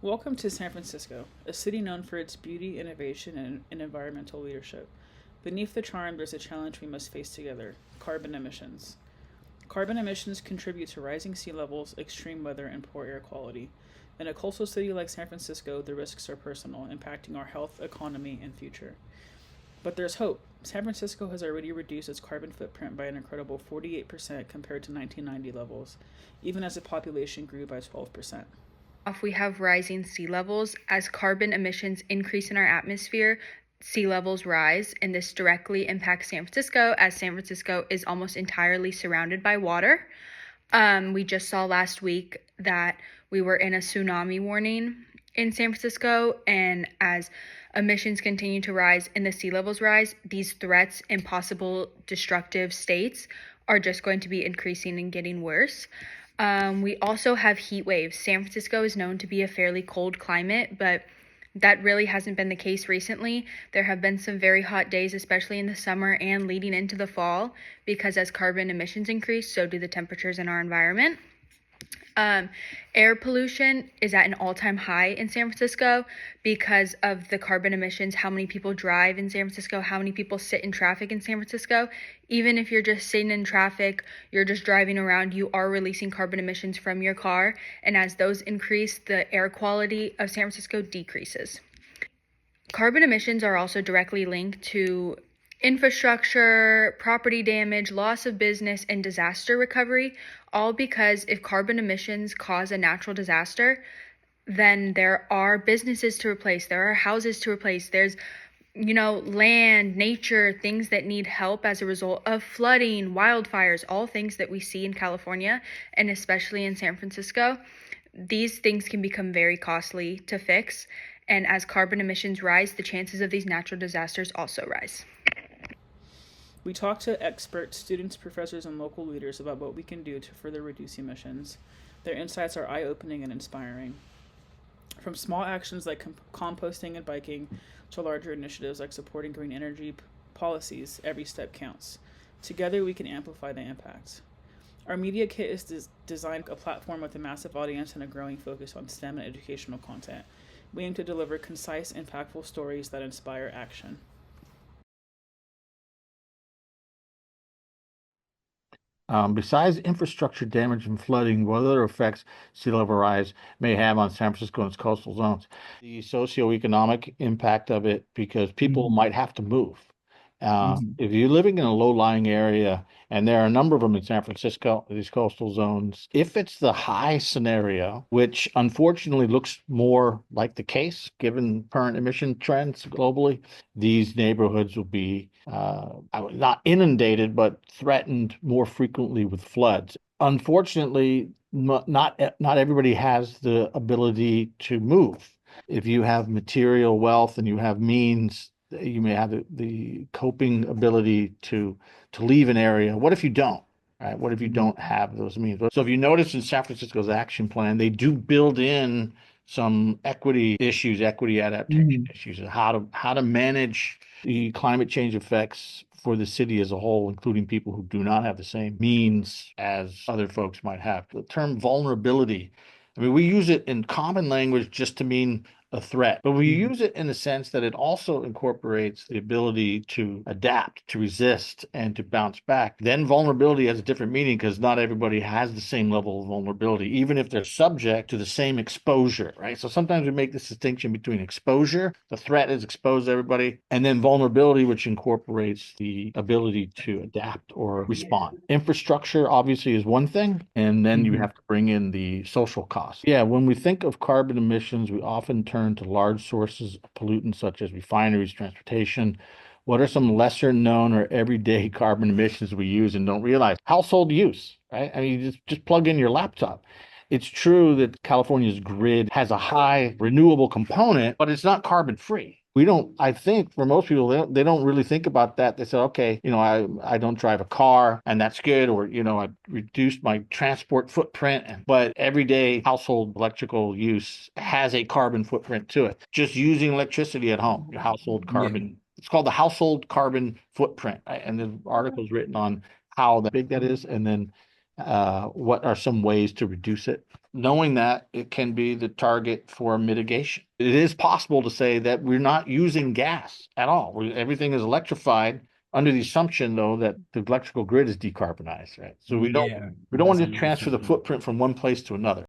Welcome to San Francisco, a city known for its beauty, innovation, and environmental leadership. Beneath the charm, there's a challenge we must face together: carbon emissions. Carbon emissions contribute to rising sea levels, extreme weather, and poor air quality. In a coastal city like San Francisco, the risks are personal, impacting our health, economy, and future. But there's hope. San Francisco has already reduced its carbon footprint by an incredible 48% compared to 1990 levels, even as the population grew by 12%. We have rising sea levels. As carbon emissions increase in our atmosphere, sea levels rise, and this directly impacts San Francisco, as San Francisco is almost entirely surrounded by water. We just saw last week that we were in a tsunami warning in San Francisco, and as emissions continue to rise and the sea levels rise, these threats and possible destructive states are just going to be increasing and getting worse. We also have heat waves. San Francisco is known to be a fairly cold climate, but that really hasn't been the case recently. There have been some very hot days, especially in the summer and leading into the fall, because as carbon emissions increase, so do the temperatures in our environment. Air pollution is at an all-time high in San Francisco because of the carbon emissions, how many people drive in San Francisco, how many people sit in traffic in San Francisco. Even if you're just sitting in traffic, you're just driving around, you are releasing carbon emissions from your car. And as those increase, the air quality of San Francisco decreases. Carbon emissions are also directly linked to infrastructure, property damage, loss of business, and disaster recovery, all because if carbon emissions cause a natural disaster, then there are businesses to replace, there are houses to replace, there's land, nature, things that need help as a result of flooding, wildfires, all things that we see in California and especially in San Francisco. These things can become very costly to fix, and as carbon emissions rise, the chances of these natural disasters also rise. We talked to experts, students, professors, and local leaders about what we can do to further reduce emissions. Their insights are eye opening and inspiring. From small actions like composting and biking to larger initiatives like supporting green energy policies, every step counts. Together, we can amplify the impact. Our media kit is designed a platform with a massive audience and a growing focus on STEM and educational content. We aim to deliver concise, impactful stories that inspire action. Besides infrastructure damage and flooding, what other effects sea level rise may have on San Francisco and its coastal zones? The socioeconomic impact of it, because people might have to move. If you're living in a low-lying area, and there are a number of them in San Francisco, these coastal zones, if it's the high scenario, which unfortunately looks more like the case given current emission trends globally, these neighborhoods will be not inundated, but threatened more frequently with floods. Unfortunately, not everybody has the ability to move. If you have material wealth and you have means, you may have the coping ability to leave an area. What if you don't? Right? What if you don't have those means? So if you notice in San Francisco's action plan, they do build in some equity issues, equity adaptation issues, and how to manage the climate change effects for the city as a whole, including people who do not have the same means as other folks might have. The term vulnerability, I mean, we use it in common language just to mean a threat, but we use it in the sense that it also incorporates the ability to adapt, to resist, and to bounce back. Then vulnerability has a different meaning because not everybody has the same level of vulnerability, even if they're subject to the same exposure, right? So sometimes we make this distinction between exposure, the threat is exposed to everybody, and then vulnerability, which incorporates the ability to adapt or respond. Infrastructure obviously is one thing, and then you have to bring in the social costs. Yeah, when we think of carbon emissions, we often turn to large sources of pollutants such as refineries, transportation. What are some lesser known or everyday carbon emissions we use and don't realize? Household use, right? I mean, you just plug in your laptop. It's true that California's grid has a high renewable component, but it's not carbon free. I think for most people, they don't really think about that. They say, okay, I don't drive a car and that's good. Or, I reduced my transport footprint, but everyday household electrical use has a carbon footprint to it. Just using electricity at home, your household carbon. It's called the household carbon footprint. Right? And the article's written on how big that is. And then what are some ways to reduce it? knowing that, it can be the target for mitigation. It is possible to say that we're not using gas at all. Everything is electrified under the assumption, though, that the electrical grid is decarbonized, right? So we don't want to transfer the footprint from one place to another.